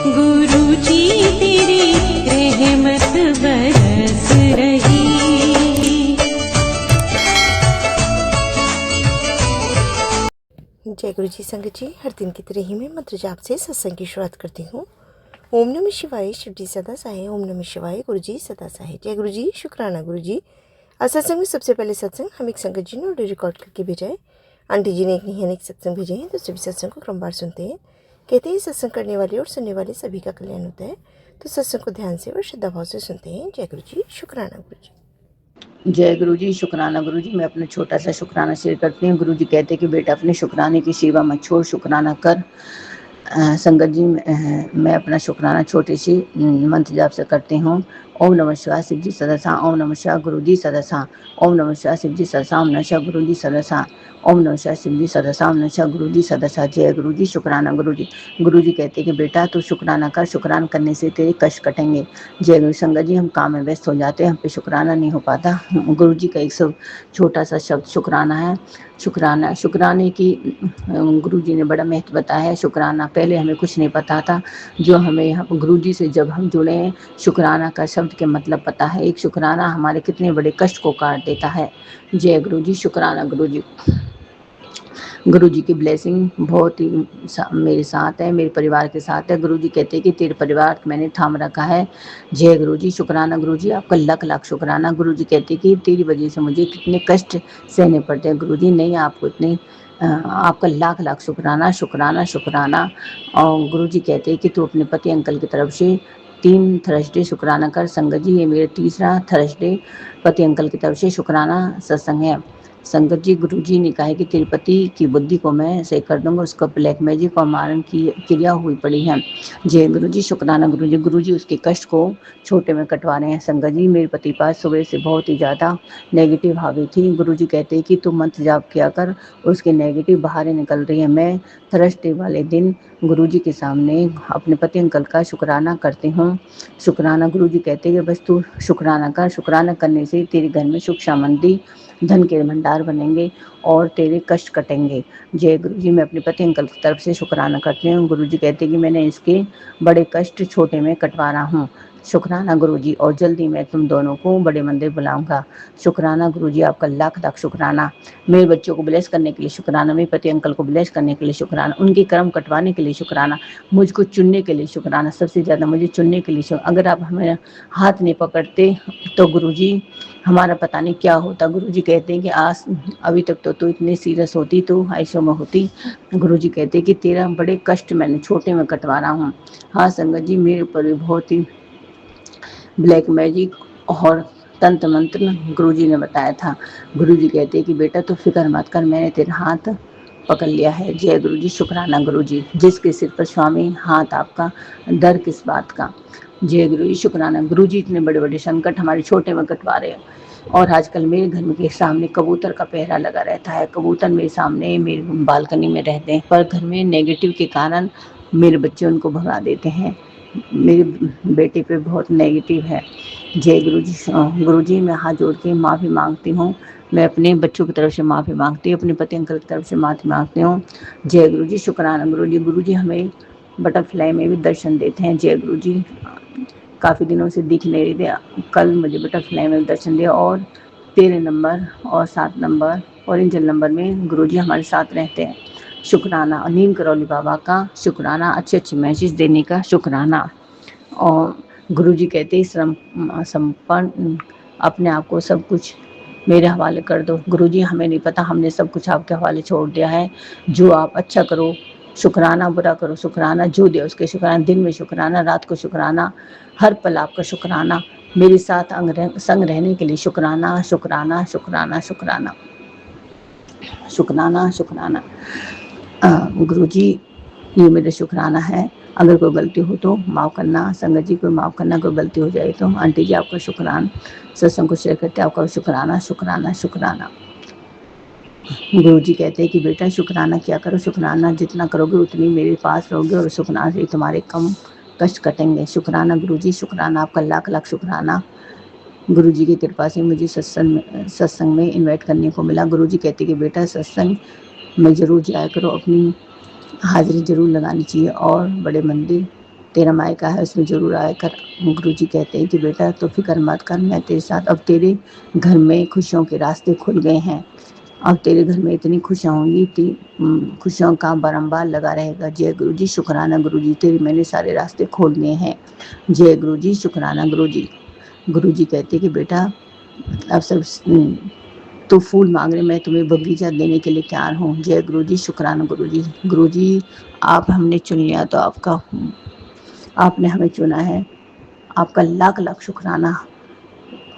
गुरु जी तेरी रहमत बरस रही। जय गुरु जी। संगत जी, हर दिन की तरह ही मैं मंत्र जाप से सत्संग की शुरुआत करती हूँ। ओम नमः शिवाय, शिव जी सदा सहाय। ओम नमः शिवाय, गुरु जी सदा सहाय। जय गुरु जी, शुक्राना गुरु जी। आज सत्संग में सबसे पहले सत्संग हम एक संगत जी ने ऑडियो रिकॉर्ड करके भेजा है। आंटी जी ने एक नहीं अनेक सत्संग भेजे हैं, तो सभी सत्संग को क्रमवार सुनते हैं। कहते हैं सत्संग करने वाले और सुनने वाले सभी का कल्याण होता है, तो सत्संग को ध्यान से और श्रद्धा भाव से सुनते हैं। जय गुरु जी, शुक्राना गुरु जी। जय गुरु जी, शुक्राना गुरु जी। मैं अपना छोटा सा शुक्राना शेयर करती हूँ। गुरु जी कहते हैं कि बेटा अपने शुक्राने की सेवा मत छोड़, शुक्राना कर। संगत जी, मैं अपना शुक्राना छोटी सी मंत्र जाप से करती हूँ। ओम नमः शिवाय, शिव जी सदसा। ओम नमः शिवाय, गुरु जी सदसा। ओम नमः शिवाय, शिव जी सदसा। ओम नमः शिवाय, गुरु जी सदसा। ओम नमः शिवाय, शिव जी सदसा। ओम नमः शिवाय, गुरु जी सदसा। जय गुरु जी, शुक्राना गुरु जी। गुरु जी कहते हैं कि बेटा तू शुक्राना कर, शुक्राना करने से तेरे कष्ट कटेंगे। जय गुरु। संगत जी, हम काम में व्यस्त हो जाते हैं, हम पे शुक्राना नहीं हो पाता। गुरु जी का एक छोटा सा शब्द शुक्राना है। शुक्राने की गुरु जी ने बड़ा महत्व बताया है। शुक्राना पहले हमें कुछ नहीं पता था, जो हमें यहाँ गुरु जी से जब हम जुड़े हैं, शुक्राना का शब्द के मतलब पता है। एक शुक्राना हमारे कितने बड़े कष्ट को काट देता है। जय गुरु जी, शुक्राना गुरु जी। गुरु जी की ब्लेसिंग बहुत ही मेरे साथ है, मेरे परिवार के साथ है। गुरु जी कहते हैं कि तेरे परिवार मैंने थाम रखा है। जय गुरु जी, शुक्राना गुरु जी। आपका लाख लाख शुक्राना। गुरु जी कहते हैं कि तेरी वजह से मुझे कितने कष्ट सहने पड़ते हैं। गुरु जी नहीं, आपको इतने आपका लाख लाख शुक्राना, शुक्राना, शुक्राना। और गुरु जी कहते हैं कि तू अपने पति अंकल की तरफ से 3 थर्सडे शुक्राना कर। संगत जी, ये मेरा तीसरा थर्सडे पति अंकल की तरफ से शुक्राना सत्संग है। संगत जी, गुरु जी ने कहा है कि तिरुपति की बुद्धि को मैं सही कर दूंगा, उसका ब्लैक मैजिक और मारण की क्रिया हुई पड़ी है। जय गुरु जी, शुक्राना गुरु जी। गुरु जी उसके कष्ट को छोटे में कटवा रहे हैं। संगत जी, मेरे पति पास सुबह से बहुत ही ज़्यादा नेगेटिव हावी थी। गुरु जी कहते हैं कि तू मंत्र जाप किया कर, उसके नेगेटिव बाहर निकल रही है। मैं थर्सडे वाले दिन गुरु जी के सामने अपने पति अंकल का शुक्राना करती हूँ। शुक्राना गुरु जी कहते हैं कि बस तू शुक्राना कर, शुक्राना करने से तेरे घर में सुख शांति, धन के भंडार बनेंगे और तेरे कष्ट कटेंगे। जय गुरु जी, मैं अपने पति अंकल की तरफ से शुक्राना करती हूँ। गुरु जी कहते हैं कि मैंने इसके बड़े कष्ट छोटे में कटवा रहा हूँ। शुक्राना गुरु जी। और जल्दी मैं तुम दोनों को बड़े मंदिर बुलाऊंगा। शुक्राना गुरु जी, आपका लाख लाख शुक्राना। मेरे बच्चों को ब्लेस करने के लिए शुक्राना, मेरे पति अंकल को ब्लेस करने के लिए शुक्राना, उनके कर्म कटवाने के लिए शुक्राना, मुझको चुनने के लिए शुक्राना, सबसे ज़्यादा मुझे चुनने के लिए शुक्राना। अगर आप हमें हाथ नहीं पकड़ते तो गुरु जी हमारा पता नहीं क्या होता। गुरु जी कहते हैं कि आज अभी तक तो तू इतनी सीरियस होती, तो ऐशो में होती। गुरु जी कहते हैं कि तेरा बड़े कष्ट मैंने छोटे में कटवा रहा हूँ। हाँ संगत जी, मेरे ऊपर भी बहुत ही ब्लैक मैजिक और तंत्र मंत्र गुरु जी ने बताया था। गुरु जी कहते हैं कि बेटा तू फिक्र मत कर, मैंने तेरा हाथ पकड़ लिया है। जय गुरु जी, शुक्राना गुरु जी। जिसके सिर पर स्वामी हाथ आपका, डर किस बात का। जय गुरु जी, शुक्राना गुरु जी। इतने बड़े बड़े संकट हमारे छोटे में कटवा रहे हैं। और आजकल मेरे घर के सामने कबूतर का पहरा लगा रहता है। कबूतर मेरे सामने मेरी बालकनी में रहते हैं, पर घर में नेगेटिव के कारण मेरे बच्चे उनको भगा देते हैं। मेरे बेटे पे बहुत नेगेटिव है। जय गुरु जी। गुरु जी, मैं हाथ जोड़ के माफ़ी मांगती हूँ। मैं अपने बच्चों की तरफ से माफ़ी मांगती हूँ, अपने पति अंकल की तरफ से माफ़ी मांगती हूँ। जय गुरु जी, शुक्राना गुरु जी। गुरु जी हमें बटरफ्लाई में भी दर्शन देते हैं। जय गुरु जी, काफ़ी दिनों से दिख नहीं रहे थे, कल मुझे बटरफ्लाई में दर्शन दिया। और 13 नंबर और 7 नंबर और एंजल नंबर में गुरु जी हमारे साथ रहते हैं। शुक्राना। और नीम करौली बाबा का शुक्राना, अच्छे अच्छे मैसेज देने का शुक्राना। और गुरु जी कहते हैं संपन्न अपने आप को सब कुछ मेरे हवाले कर दो। गुरु जी, हमें नहीं पता, हमने सब कुछ आपके हवाले छोड़ दिया है। जो आप अच्छा करो शुक्राना, बुरा करो शुक्राना, जो दे उसके शुक्राना, दिन में शुक्राना, रात को शुक्राना, हर पल आपका शुक्राना। मेरे साथ संग रहने के लिए शुक्राना, शुक्राना, शुक्राना, शुक्राना, शुक्राना, शुक्राना। गुरु जी, ये मेरा शुक्राना है। अगर कोई गलती हो तो माफ़ करना। संगत जी, कोई माफ़ करना, कोई गलती हो जाए तो। आंटी जी, आपका शुक्राना। सत्संग को शेयर करते आपका शुक्राना, शुक्राना, शुक्राना। गुरु जी कहते हैं कि बेटा शुक्राना क्या करो, शुक्राना जितना करोगे उतनी मेरे पास रहोगे और शुक्राना से तुम्हारे कम कष्ट कटेंगे। शुक्राना गुरु जी, शुक्राना, आपका लाख लाख शुक्राना। गुरु जी की कृपा से मुझे सत्संग में इनवाइट करने को मिला। गुरु जी कहते कि बेटा सत्संग में ज़रूर जाया करो, अपनी हाजिरी ज़रूर लगानी चाहिए और बड़े मंदिर तेरा मायका है उसमें जरूर आया कर। गुरुजी कहते हैं कि बेटा तो फिक्र मत कर, मैं तेरे साथ। अब तेरे घर में खुशियों के रास्ते खुल गए हैं। अब तेरे घर में इतनी खुशियाँ होंगी कि खुशियों का बारंबार लगा रहेगा। जय गुरुजी, शुक्राना गुरुजी, तेरे मैंने सारे रास्ते खोल दिए हैं। जय गुरुजी, शुक्राना गुरुजी। गुरुजी कहते कि बेटा अब सब तो फूल मांग रहे, मैं तुम्हें बगीचा देने के लिए तैयार हूँ। जय गुरुजी, शुक्राना गुरुजी। गुरुजी आप हमने चुन लिया तो आपका, आपने हमें चुना है, आपका लाख लाख शुक्राना।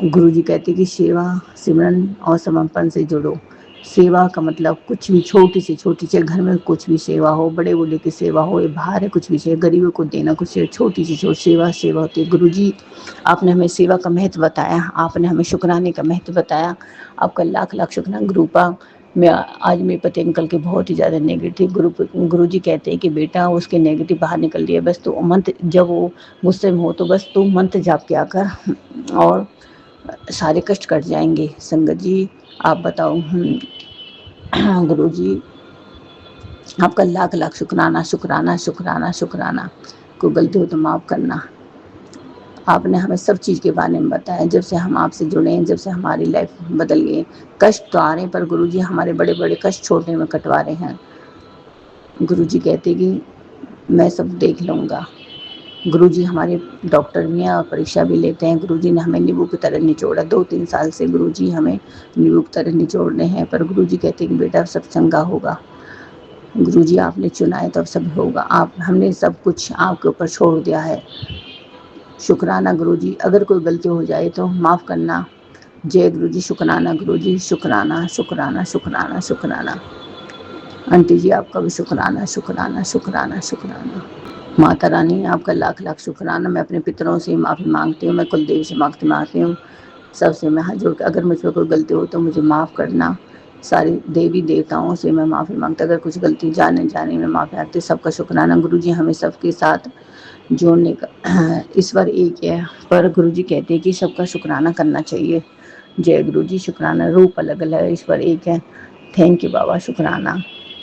गुरुजी कहते कि सेवा, सिमरन और समर्पण से जुड़ो। सेवा का मतलब कुछ भी, छोटी से छोटी, चाहे घर में कुछ भी सेवा हो, बड़े बूढ़े की सेवा हो, ये बाहर है कुछ भी सेवा, गरीबों को देना कुछ, छोटी से छोटी सेवा सेवा होती है। गुरुजी आपने हमें सेवा का महत्व बताया, आपने हमें शुक्राने का महत्व बताया, आपका लाख लाख शुक्राना। गुरुपा मैं आज मेरे पति अंकल के बहुत ही ज़्यादा नेगेटिव, गुरुजी कहते हैं कि बेटा उसके नेगेटिव बाहर निकल दिया, बस तो मंत्र, जब वो गुस्से में हो तो बस तू मंत्र जाप किया कर और सारे कष्ट कट जाएंगे। संगत जी आप बताओ। गुरुजी आपका लाख लाख शुक्राना, शुक्राना शुक्राना शुक्राना। कोई गलती हो तो माफ़ करना। आपने हमें सब चीज़ के बारे में बताया। जब से हम आपसे जुड़े हैं, जब से हमारी लाइफ बदल गई। कष्ट तो आ रहे हैं पर गुरुजी हमारे बड़े बड़े कष्ट छोटे में कटवा रहे हैं। गुरुजी कहते कि मैं सब देख लूँगा। गुरुजी हमारे डॉक्टर भी हैं और परीक्षा भी लेते हैं। गुरुजी ने हमें नींबू की तरह निचोड़ा। 2-3 साल से गुरुजी हमें नींबू की तरह निचोड़ रहे हैं, पर गुरुजी कहते हैं कि बेटा सब चंगा होगा। गुरुजी आपने चुना है तो अब सब होगा। आप, हमने सब कुछ आपके ऊपर छोड़ दिया है। शुक्राना गुरुजी, अगर कोई गलती हो जाए तो माफ़ करना। जय गुरुजी, शुक्राना गुरुजी, शुक्राना शुक्राना शुक्राना शुक्राना। आंटी जी आपका भी शुक्राना शुक्राना शुक्राना शुक्राना। माता रानी आपका लाख लाख शुक्राना। मैं अपने पितरों से माफ़ी मांगती हूँ, मैं कुलदेव से माफ़ी मांगती हूँ, सबसे मैं हाथ जोड़ के, अगर मुझ पर कोई गलती हो तो मुझे माफ़ करना। सारी देवी देवताओं से मैं माफ़ी मांगती, अगर कुछ गलती जाने जाने में माफ़ी मांगती। सबका शुक्राना। गुरुजी हमें सबके साथ जोड़ने का, ईश्वर एक है पर गुरुजी कहते हैं कि सबका शुक्राना करना चाहिए। जय गुरुजी, शुक्राना। रूप अलग अलग है, ईश्वर एक है। थैंक यू बाबा, शुक्राना।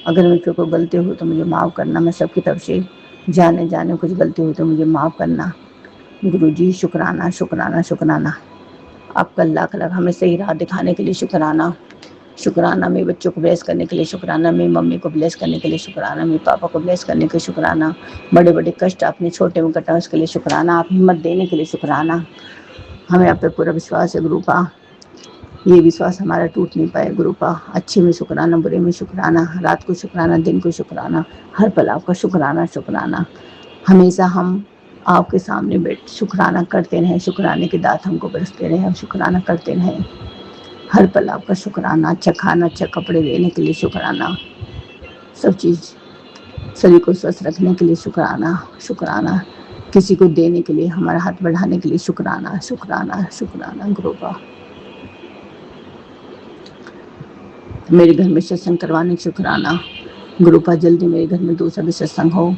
अगर मुझ पर कोई गलती हो तो मुझे माफ़ करना। मैं सबकी तरफ से जाने जाने कुछ गलती हो तो मुझे माफ़ करना। गुरुजी शुक्राना शुक्राना शुक्राना। आपका लाख लाख, हमें सही राह दिखाने के लिए शुक्राना। शुक्राना मेरे बच्चों को ब्लेस करने के लिए शुक्राना, मेरी मम्मी को ब्लेस करने के लिए शुक्राना, मेरे पापा को ब्लेस करने के लिए शुक्राना। बड़े बड़े कष्ट आपने छोटे में कटा उसके लिए शुक्राना। आप हिम्मत देने के लिए शुक्राना। हमें आप पे पूरा विश्वास है गुरुपा, ये विश्वास हमारा टूट नहीं पाए गुरुपा। अच्छे में शुक्राना, बुरे में शुक्राना, रात को शुक्राना, दिन को शुक्राना, हर पल आपका शुक्राना शुक्राना। हमेशा हम आपके सामने बैठ शुक्राना करते रहें, शुक्राने की दात हमको बरसते रहें, हम शुक्राना करते रहें। हर पल आपका शुक्राना। अच्छा खाना, अच्छा कपड़े देने के लिए शुक्राना, सब चीज़, शरीर को स्वस्थ रखने के लिए शुक्राना शुक्राना, किसी को देने के लिए, हमारा हाथ बढ़ाने के लिए शुक्राना शुक्राना शुक्राना गुरुपा। मेरे घर में सत्संग करवाने शुक्राना गुरुपा। जल्दी मेरे घर में दूसरा भी सत्संग हो।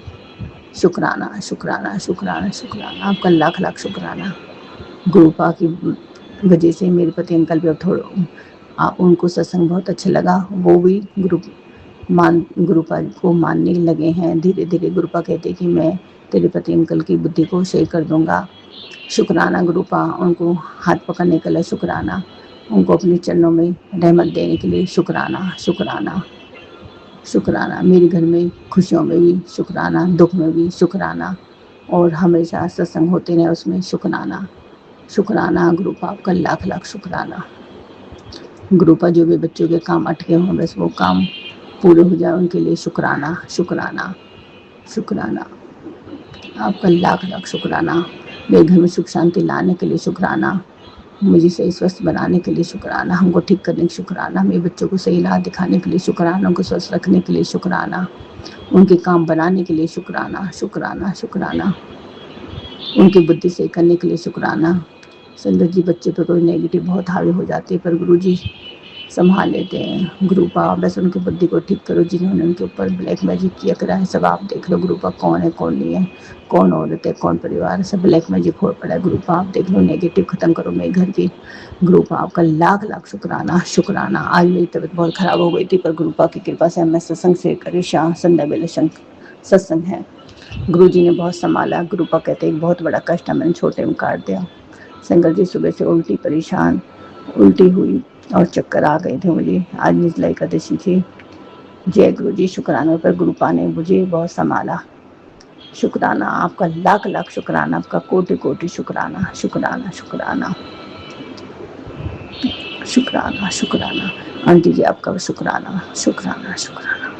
शुक्राना शुक्राना शुक्राना शुक्राना। आपका लाख लाख शुक्राना। गुरुपा की वजह से मेरे पति अंकल भी अब थोड़ा, उनको सत्संग बहुत अच्छा लगा, वो भी गुरुपा को मानने लगे हैं धीरे धीरे। गुरुपा कहते कि मैं तेरे पति अंकल की बुद्धि को सही कर दूंगा। शुक्राना गुरुपा, उनको हाथ पकड़ने के लिए शुक्राना, उनको अपने चरणों में रहमत देने के लिए शुक्राना शुक्राना शुक्राना। मेरे घर में खुशियों में भी शुक्राना, दुख में भी शुक्राना, और हमेशा सत्संग होते रहे उसमें शुक्राना शुक्राना। गुरुपा आपका लाख लाख शुक्राना। गुरुपा जो भी बच्चों के काम अटके हों बस वो काम पूरे हो जाए उनके लिए शुक्राना शुक्राना शुक्राना। आपका लाख लाख शुक्राना। मेरे घर में सुख शांति लाने के लिए शुक्राना, मुझे सही स्वस्थ बनाने के लिए शुक्राना, हमको ठीक करने के शुक्राना, मेरे बच्चों को सही राह दिखाने के लिए शुक्राना, उनको स्वस्थ रखने के लिए शुक्राना, उनके काम बनाने के लिए शुक्राना शुक्राना शुक्राना, उनकी बुद्धि सही करने के लिए शुक्राना। संगत जी बच्चे पर कोई नेगेटिव बहुत हावी हो जाती है पर गुरुजी संभाल लेते हैं। गुरुपा बस उनकी बुद्धि को ठीक करो, जिन्होंने उनके ऊपर ब्लैक मैजिक किया करा है सब आप देख लो। गुरुपा कौन है कौन नहीं है, कौन औरत है कौन परिवार, सब ब्लैक मैजिक हो पड़ा है। गुरुपा आप देख लो, नेगेटिव खत्म करो मेरे घर की। गुरुपा आपका लाख लाख शुक्राना शुक्राना। आज मेरी तबीयत बहुत खराब हो गई थी पर गुरुपा की कृपा से मैं सत्संग से करे शाम संध्या बेले सत्संग है। गुरु जी ने बहुत संभाला। गुरुपा कहते एक बहुत बड़ा कष्ट मैंने छोटे में काट दिया। संगत जी सुबह से उल्टी परेशान, उल्टी हुई और चक्कर आ गए थे मुझे। आज निर्जला एकादशी थी। जय गुरु जी, शुक्राना पर गुरुपा ने मुझे बहुत संभाला। शुक्राना आपका, लाख लाख शुक्राना आपका, कोटि कोटि शुक्राना, शुक्राना शुक्राना शुक्राना शुक्राना। आंटी जी आपका शुक्राना, शुक्राना शुक्राना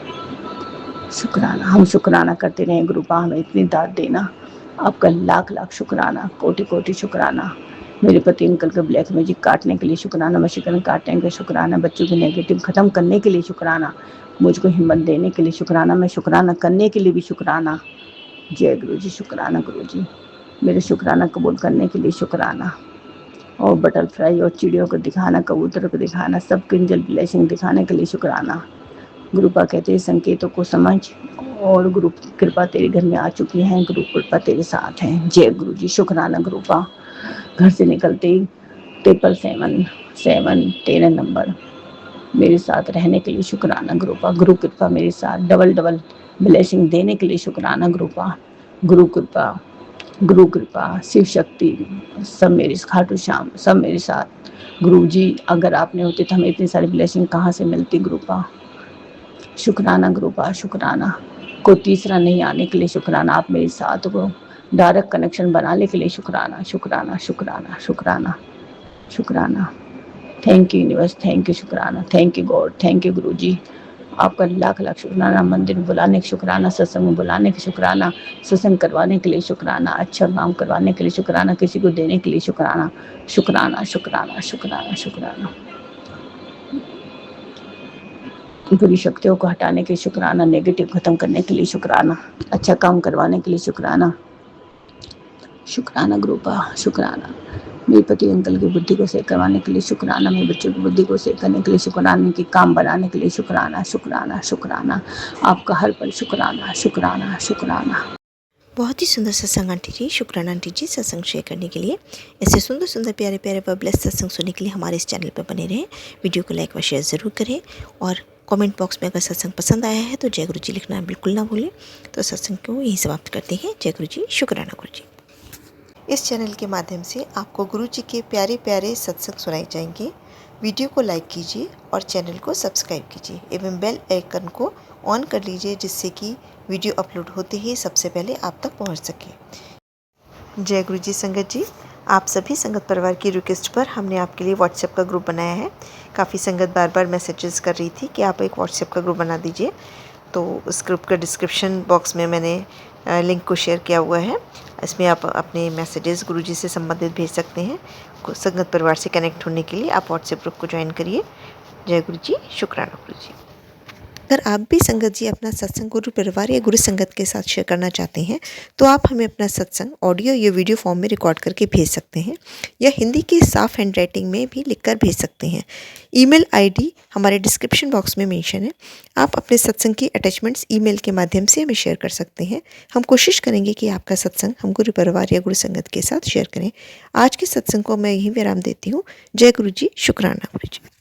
शुक्राना। हम शुक्राना करते रहे गुरुपा हमें इतनी दाद देना। आपका लाख लाख शुक्राना, कोटि कोटि शुक्राना। मेरे पति अंकल के ब्लैक मैजिक काटने के लिए शुक्राना, वशीकरण काटने के लिए शुक्राना, बच्चों की नेगेटिव खत्म करने के लिए शुक्राना, मुझको हिम्मत देने के लिए शुक्राना, मैं शुक्राना करने के लिए भी शुक्राना। जय गुरु जी, शुक्राना गुरु जी, मेरे शुक्राना कबूल करने के लिए शुक्राना। और बटरफ्लाई और चिड़ियों को दिखाना, कबूतरों को दिखाना, सब एंजल ब्लेसिंग दिखाने के लिए शुक्राना। गुरुपा कहते हैं संकेतों को समझ, और गुरु की कृपा तेरे घर में आ चुकी है, गुरु कृपा तेरे साथ है। जय गुरु जी, शुक्राना गुरुपा। घर से निकलते ही 777 13 नंबर मेरे साथ रहने के लिए शुक्राना गुरुपा। गुरु कृपा मेरे साथ, डबल डबल ब्लेसिंग देने के लिए शुक्राना गुरुपा। गुरु कृपा, गुरु कृपा, शिव शक्ति, सब मेरे खाटू श्याम, सब मेरे साथ। गुरु जी अगर आप नहीं होते तो हमें इतनी सारी ब्लेसिंग कहाँ से मिलती गुरुपा। शुक्राना गुरुपा, शुक्राना। कोई तीसरा नहीं आने के लिए शुक्राना, आप मेरे साथ हो। डायरेक्ट कनेक्शन बनाने के लिए शुक्राना, शुक्राना शुक्राना शुक्राना शुक्राना। Thank you universe, thank you शुक्राना, thank you God, thank you Guru ji. आपका लाख लाख शुक्राना। मंदिर में बुलाने का शुक्राना, सत्संग में बुलाने का शुक्राना, सत्संग करवाने के लिए शुक्राना, अच्छा काम करवाने के लिए शुक्राना, किसी को देने के लिए शुक्राना, शुक्राना शुक्राना शुक्राना शुक्राना। बुरी शक्तियों को हटाने के लिए शुक्राना, नेगेटिव खत्म करने के लिए शुक्राना, अच्छा काम करवाने के लिए शुक्राना, शुक्राना गुरुपा, शुक्राना। मेरे पति अंकल की बुद्धि को सही करवाने के लिए शुक्राना, मेरे बच्चों की बुद्धि को सही करने के लिए शुक्राना, उनके काम बनाने के लिए शुक्राना, शुक्राना शुक्राना। आपका हर पल शुक्राना, शुक्राना शुक्राना। बहुत ही सुंदर सत्संग आंटी जी, शुक्राना आंटी जी सत्संग शेयर करने के लिए। ऐसे सुंदर सुंदर प्यारे प्यारे व ब्लेस्ड सत्संग सुनने के लिए हमारे इस चैनल पर बने रहें। वीडियो को लाइक व शेयर ज़रूर करें, और कमेंट बॉक्स में अगर सत्संग पसंद आया है तो जय गुरु जी लिखना बिल्कुल ना भूलें। तो सत्संग को यहीं समाप्त करते हैं। जय गुरु जी, शुक्राना गुरु जी। इस चैनल के माध्यम से आपको गुरु जी के प्यारे प्यारे सत्संग सुनाए जाएंगे। वीडियो को लाइक कीजिए और चैनल को सब्सक्राइब कीजिए एवं बेल आइकन को ऑन कर लीजिए, जिससे कि वीडियो अपलोड होते ही सबसे पहले आप तक पहुंच सके। जय गुरु जी संगत जी, आप सभी संगत परिवार की रिक्वेस्ट पर हमने आपके लिए व्हाट्सएप का ग्रुप बनाया है। काफ़ी संगत बार बार मैसेजेस कर रही थी कि आप एक व्हाट्सएप का ग्रुप बना दीजिए, तो उस ग्रुप का डिस्क्रिप्शन बॉक्स में मैंने लिंक को शेयर किया हुआ है। इसमें आप अपने मैसेजेस गुरुजी से संबंधित भेज सकते हैं। संगत परिवार से कनेक्ट होने के लिए आप व्हाट्सएप ग्रुप को ज्वाइन करिए। जय गुरु जी, शुक्राना गुरु जी। अगर आप भी संगत जी अपना सत्संग गुरु परिवार या गुरु संगत के साथ शेयर करना चाहते हैं तो आप हमें अपना सत्संग ऑडियो या वीडियो फॉर्म में रिकॉर्ड करके भेज सकते हैं, या हिंदी की साफ हैंड राइटिंग में भी लिखकर भेज सकते हैं। ईमेल आईडी हमारे डिस्क्रिप्शन बॉक्स में मेंशन है। आप अपने सत्संग की अटैचमेंट्स ईमेल के माध्यम से हमें शेयर कर सकते हैं। हम कोशिश करेंगे कि आपका सत्संग हम गुरु परिवार या गुरु संगत के साथ शेयर करें। आज के सत्संग को मैं यहीं विराम देती हूँ। जय गुरु जी, शुक्राना गुरु जी।